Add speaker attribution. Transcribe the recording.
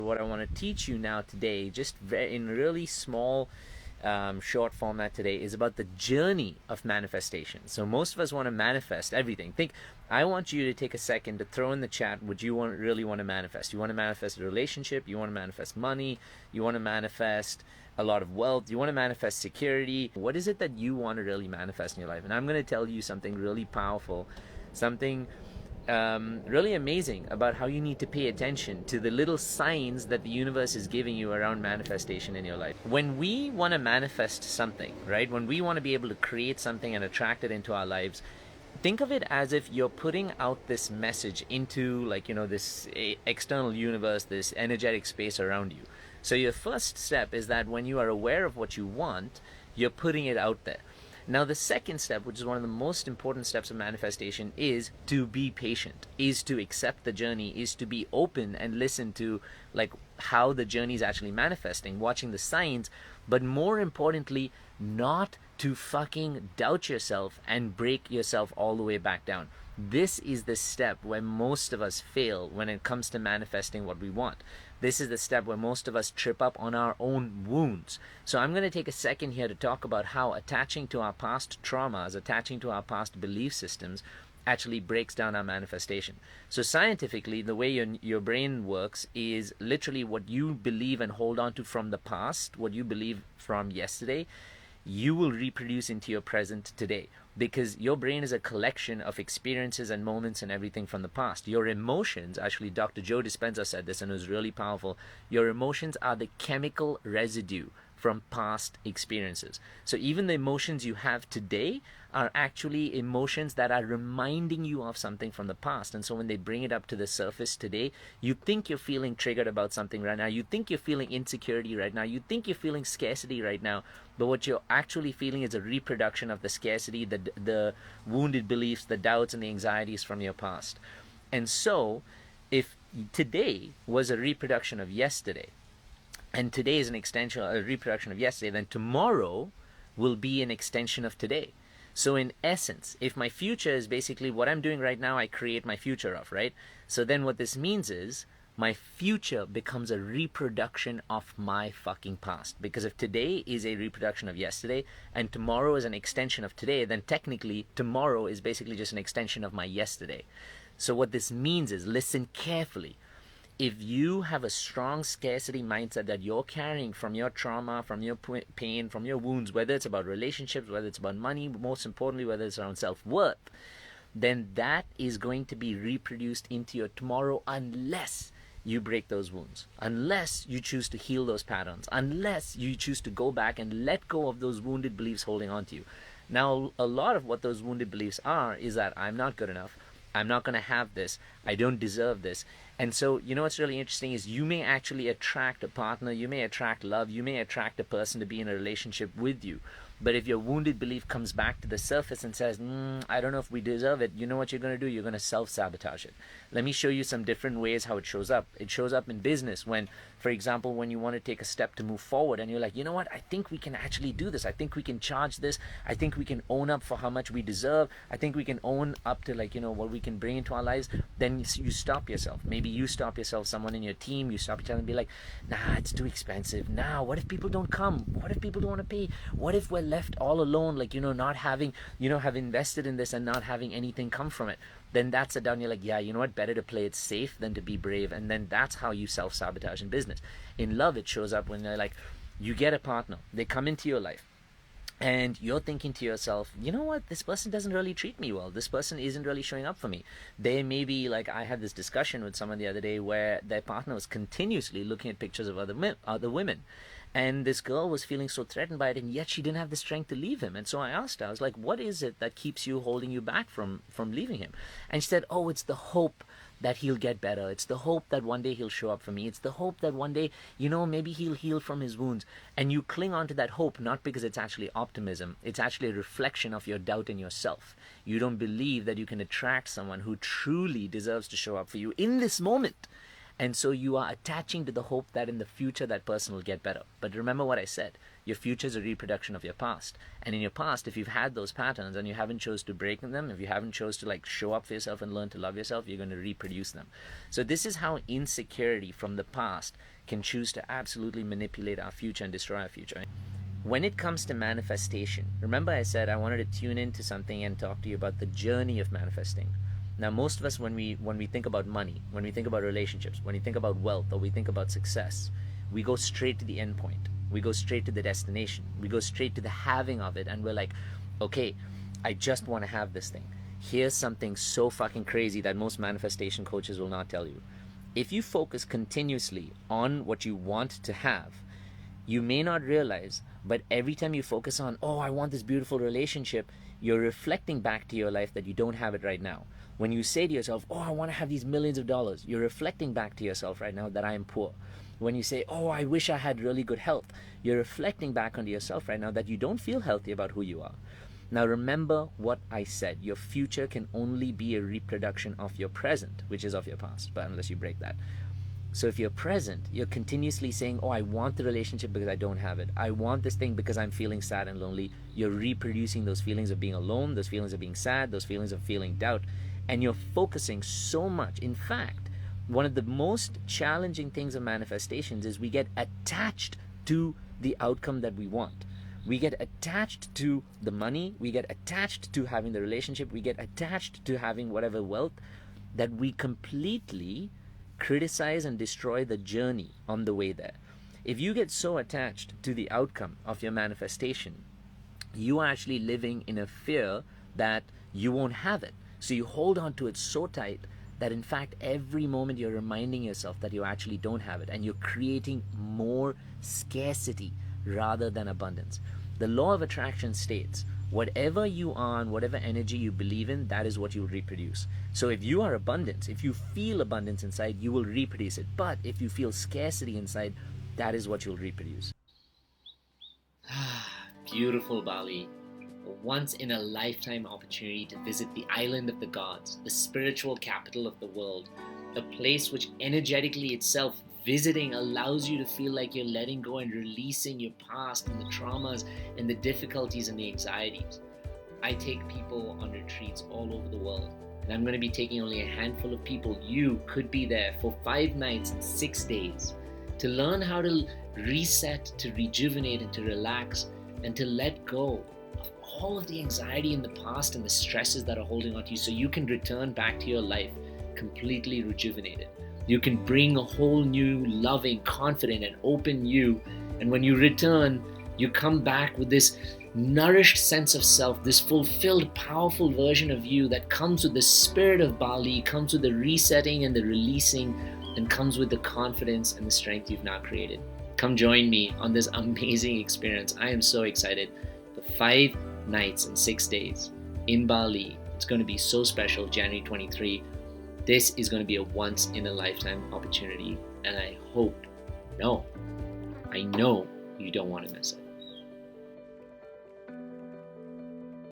Speaker 1: What I want to teach you now today, just in really small, short format today, is about the journey of manifestation. So most of us want to manifest everything. I want you to take a second to throw in the chat what you really want to manifest. You want to manifest a relationship, you want to manifest money, you want to manifest a lot of wealth, you want to manifest security. What is it that you want to really manifest in your life? And I'm going to tell you something really powerful, something really amazing about how you need to pay attention to the little signs that the universe is giving you around manifestation in your life. When we want to manifest something, right? When we want to be able to create something and attract it into our lives, think of it as if you're putting out this message into, like, this external universe, this energetic space around you. So your first step is that when you are aware of what you want, you're putting it out there. Now, the second step, which is one of the most important steps of manifestation, is to be patient, is to accept the journey, is to be open and listen to, like, how the journey is actually manifesting, watching the signs, but more importantly, not to fucking doubt yourself and break yourself all the way back down. This is the step where most of us fail when it comes to manifesting what we want. This is the step where most of us trip up on our own wounds. So I'm going to take a second here to talk about how attaching to our past traumas, attaching to our past belief systems, actually breaks down our manifestation. So scientifically, the way your brain works is literally what you believe and hold on to from the past, what you believe from yesterday, you will reproduce into your present today, because your brain is a collection of experiences and moments and everything from the past. Your emotions, actually Dr. Joe Dispenza said this and it was really powerful, your emotions are the chemical residue from past experiences. So even the emotions you have today are actually emotions that are reminding you of something from the past. And so when they bring it up to the surface today, you think you're feeling triggered about something right now, you think you're feeling insecurity right now, you think you're feeling scarcity right now, but what you're actually feeling is a reproduction of the scarcity, the wounded beliefs, the doubts and the anxieties from your past. And so if today was a reproduction of yesterday, and today is a reproduction of yesterday, then tomorrow will be an extension of today. So in essence, if my future is basically what I'm doing right now, I create my future of, right? So then what this means is my future becomes a reproduction of my fucking past. Because if today is a reproduction of yesterday and tomorrow is an extension of today, then technically tomorrow is basically just an extension of my yesterday. So what this means is, listen carefully. If you have a strong scarcity mindset that you're carrying from your trauma, from your pain, from your wounds, whether it's about relationships, whether it's about money, most importantly, whether it's around self-worth, then that is going to be reproduced into your tomorrow unless you break those wounds, unless you choose to heal those patterns, unless you choose to go back and let go of those wounded beliefs holding on to you. Now, a lot of what those wounded beliefs are is that I'm not good enough, I'm not going to have this, I don't deserve this. And so, what's really interesting is you may actually attract a partner, you may attract love, you may attract a person to be in a relationship with you. But if your wounded belief comes back to the surface and says, I don't know if we deserve it, you know what you're going to do? You're going to self-sabotage it. Let me show you some different ways how it shows up. It shows up in business when, for example, when you want to take a step to move forward and you're like, you know what? I think we can actually do this. I think we can charge this. I think we can own up for how much we deserve. I think we can own up to, what we can bring into our lives. Then you stop yourself. Maybe you stop yourself, someone in your team, you stop yourself and be like, nah, it's too expensive. Nah, what if people don't come? What if people don't want to pay? What if we're left all alone, not having, have invested in this and not having anything come from it? Then that's a down. You're like, yeah, you know what? Better to play it safe than to be brave. And then that's how you self-sabotage in business. In love, it shows up when you get a partner, they come into your life, and you're thinking to yourself, you know what, this person doesn't really treat me well. This person isn't really showing up for me. They may be I had this discussion with someone the other day where their partner was continuously looking at pictures of other women. And this girl was feeling so threatened by it, and yet she didn't have the strength to leave him. And so I asked her, I was like, what is it that keeps you holding you back from leaving him? And she said, oh, it's the hope that he'll get better. It's the hope that one day he'll show up for me. It's the hope that one day, maybe he'll heal from his wounds. And you cling on to that hope, not because it's actually optimism. It's actually a reflection of your doubt in yourself. You don't believe that you can attract someone who truly deserves to show up for you in this moment. And so you are attaching to the hope that in the future that person will get better. But remember what I said, your future is a reproduction of your past. And in your past, if you've had those patterns and you haven't chose to break them, if you haven't chose to like show up for yourself and learn to love yourself, you're going to reproduce them. So this is how insecurity from the past can choose to absolutely manipulate our future and destroy our future. When it comes to manifestation, remember I said I wanted to tune into something and talk to you about the journey of manifesting. Now, most of us, when we think about money, when we think about relationships, when we think about wealth, or we think about success, we go straight to the end point. We go straight to the destination. We go straight to the having of it, and we're like, okay, I just want to have this thing. Here's something so fucking crazy that most manifestation coaches will not tell you. If you focus continuously on what you want to have, you may not realize, but every time you focus on, oh, I want this beautiful relationship, you're reflecting back to your life that you don't have it right now. When you say to yourself, oh, I want to have these millions of dollars, you're reflecting back to yourself right now that I am poor. When you say, oh, I wish I had really good health, you're reflecting back onto yourself right now that you don't feel healthy about who you are. Now remember what I said, your future can only be a reproduction of your present, which is of your past, but unless you break that. So if you're present, you're continuously saying, oh, I want the relationship because I don't have it. I want this thing because I'm feeling sad and lonely. You're reproducing those feelings of being alone, those feelings of being sad, those feelings of feeling doubt. And you're focusing so much. In fact, one of the most challenging things of manifestations is we get attached to the outcome that we want. We get attached to the money. We get attached to having the relationship. We get attached to having whatever wealth that we completely criticize and destroy the journey on the way there. If you get so attached to the outcome of your manifestation, you are actually living in a fear that you won't have it. So you hold on to it so tight that in fact every moment you're reminding yourself that you actually don't have it, and you're creating more scarcity rather than abundance. The law of attraction states, whatever you are and whatever energy you believe in, that is what you will reproduce. So if you are abundance, if you feel abundance inside, you will reproduce it. But if you feel scarcity inside, that is what you'll reproduce. Beautiful Bali. A once-in-a-lifetime opportunity to visit the island of the gods, the spiritual capital of the world, a place which energetically itself, visiting allows you to feel like you're letting go and releasing your past and the traumas and the difficulties and the anxieties. I take people on retreats all over the world, and I'm going to be taking only a handful of people. You could be there for 5 nights and 6 days to learn how to reset, to rejuvenate, and to relax, and to let go of all of the anxiety in the past and the stresses that are holding on to you, so you can return back to your life completely rejuvenated. You can bring a whole new, loving, confident, and open you. And when you return, you come back with this nourished sense of self, this fulfilled, powerful version of you that comes with the spirit of Bali, comes with the resetting and the releasing, and comes with the confidence and the strength you've now created. Come join me on this amazing experience. I am so excited. For 5 nights and 6 days in Bali. It's going to be so special, January 23. This is going to be a once-in-a-lifetime opportunity, and I know you don't want to miss it.